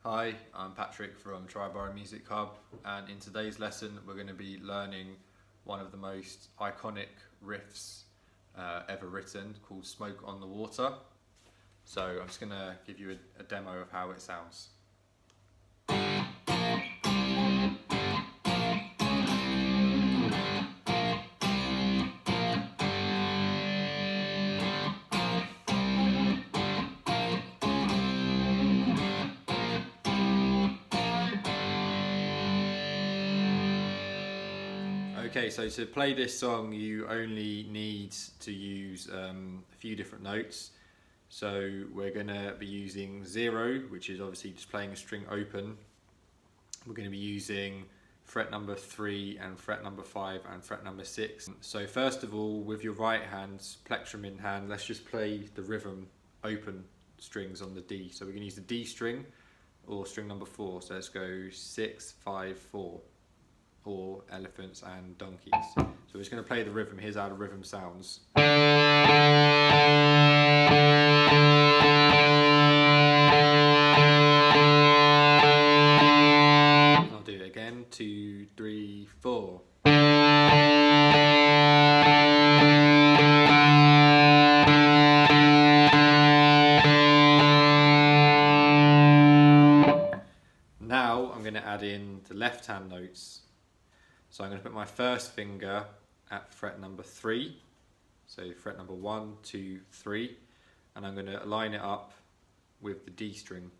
Hi, I'm Patrick from Triborough Music Hub, and in today's lesson we're going to be learning one of the most iconic riffs ever written, called Smoke on the Water. So I'm just going to give you a demo of how it sounds. Okay, so to play this song you only need to use a few different notes. So we're going to be using 0, which is obviously just playing a string open. We're going to be using fret number 3 and fret number 5 and fret number 6. So first of all, with your right hand, plectrum in hand, let's just play the rhythm open strings on the D. So we're going to use the D string or string number 4. So let's go 6, 5, 4. Or elephants and donkeys. So we're just going to play the rhythm. Here's how the rhythm sounds. I'll do it again. 2, 3, 4. Now I'm going to add in the left hand notes. So I'm going to put my first finger at fret number 3, so fret number 1, 2, 3, and I'm going to line it up with the D string.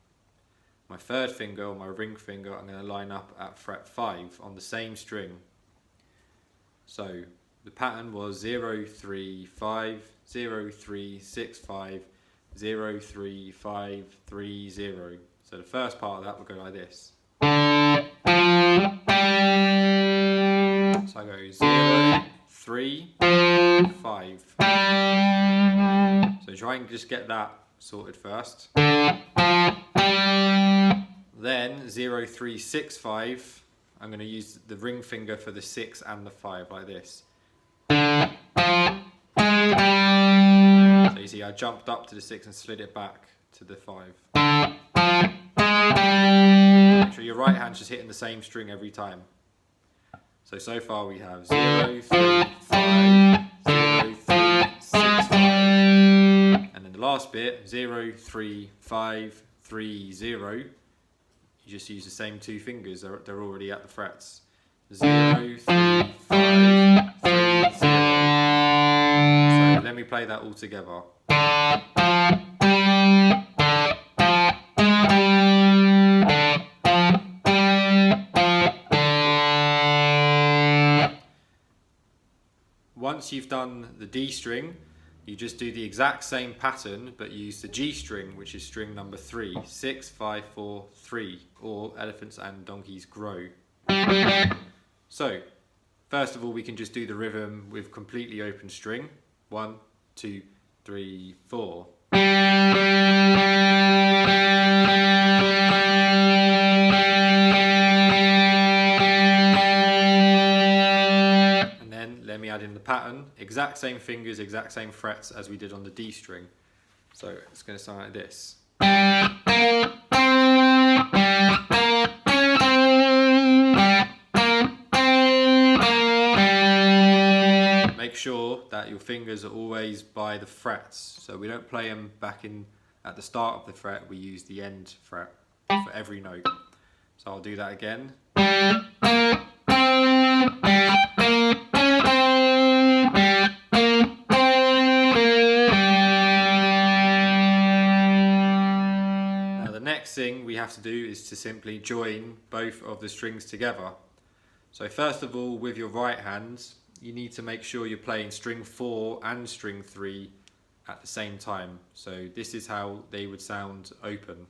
My third finger, or my ring finger, I'm going to line up at fret 5 on the same string. So the pattern was 0, 3, 5, 0, 3, 6, 5, 0, 3, 5, 3, 0. So the first part of that will go like this. So I go 0, 3, 5. So try and just get that sorted first. Then 0, 3, 6, 5. I'm going to use the ring finger for the 6 and the 5 like this. So you see I jumped up to the 6 and slid it back to the 5. Make sure your right hand's just hitting the same string every time. So far we have 0, 3, 5, 0, 3, 6, 5. And then the last bit, 0, 3, 5, 3, 0. You just use the same two fingers, they're already at the frets. 0, 3, 5, 3, 0. So let me play that all together. Once you've done the D string, you just do the exact same pattern but use the G string, which is string number 3, 6, 5, 4, 3, or elephants and donkeys grow. So first of all we can just do the rhythm with completely open string. 1, 2, 3, 4. Let me add in the pattern, exact same fingers, exact same frets as we did on the D string. So it's going to sound like this. Make sure that your fingers are always by the frets, so we don't play them back in at the start of the fret, we use the end fret for every note. So I'll do that again. Next thing we have to do is to simply join both of the strings together. So first of all, with your right hand, you need to make sure you're playing string 4 and string 3 at the same time. So this is how they would sound open.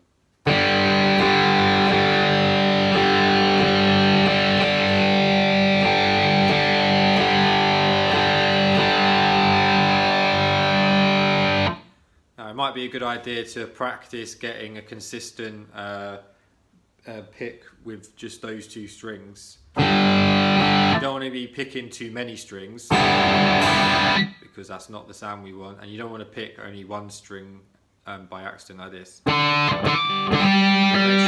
It might be a good idea to practice getting a consistent pick with just those two strings. You don't want to be picking too many strings because that's not the sound we want, and you don't want to pick only one string by accident like this. Make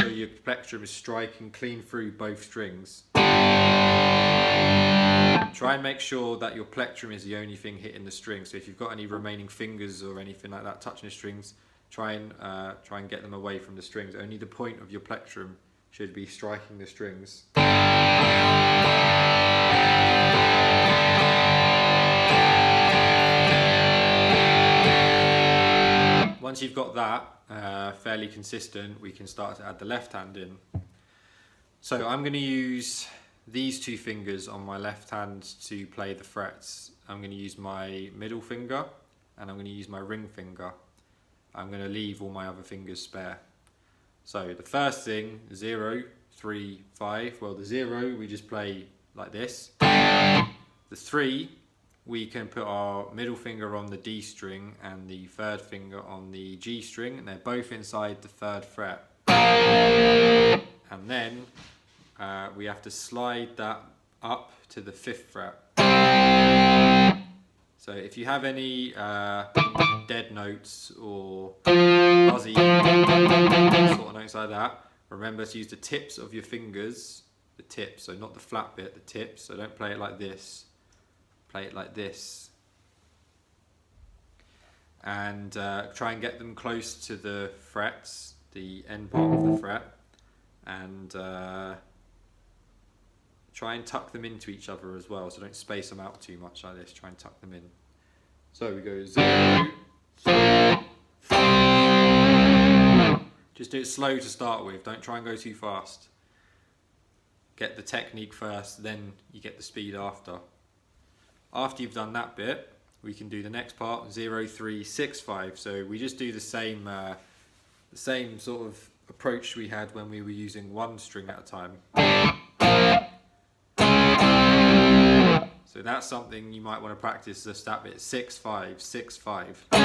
sure your plectrum is striking clean through both strings. Try and make sure that your plectrum is the only thing hitting the string. So if you've got any remaining fingers or anything like that touching the strings, try and get them away from the strings. Only the point of your plectrum should be striking the strings. Once you've got that fairly consistent, we can start to add the left hand in. So I'm going to use these two fingers on my left hand to play the frets. I'm going to use my middle finger and I'm going to use my ring finger. I'm going to leave all my other fingers spare. So the first thing, 0, 3, 5. Well, the 0 we just play like this. The 3, we can put our middle finger on the D string and the third finger on the G string, and they're both inside the 3rd fret. And then we have to slide that up to the 5th fret. So if you have any dead notes or fuzzy sort of notes like that, remember to use the tips of your fingers, the tips, so not the flat bit, the tips. So don't play it like this, play it like this. And try and get them close to the frets, the end part of the fret, and try and tuck them into each other as well, so don't space them out too much like this, try and tuck them in. So we go 0, 3, 5. Just do it slow to start with, don't try and go too fast. Get the technique first, then you get the speed after. After you've done that bit, we can do the next part, 0, 3, 6, 5. So we just do the same sort of approach we had when we were using one string at a time. So that's something you might want to practice, the stat bit, 6, 5, 6, 5. Try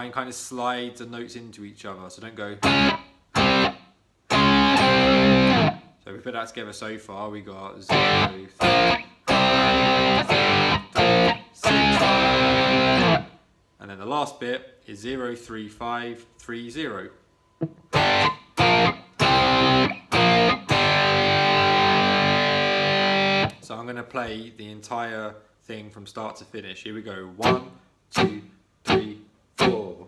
and kind of slide the notes into each other, so don't go. So we put that together so far, we got 0, 3, 5, 6, 5. And then the last bit is 0, 3, 5, 3, 0. So I'm going to play the entire thing from start to finish. Here we go. 1, 2, 3, 4.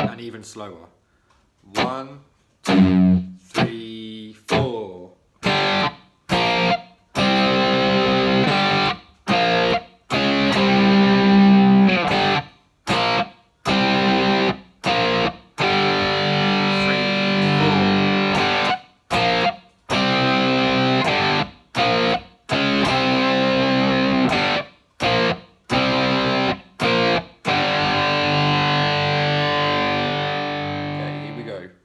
And even slower. 1, 2, 3, 4.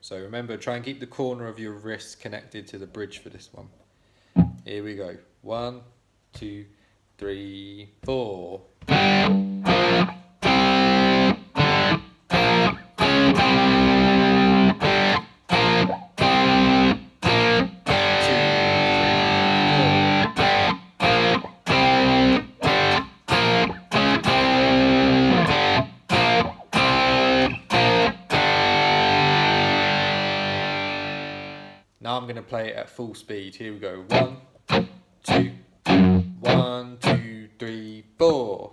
So remember, try and keep the corner of your wrist connected to the bridge for this one. Here we go. 1, 2, 3, 4. Now I'm going to play it at full speed. Here we go. 1, 2, 1, 2, 3, 4.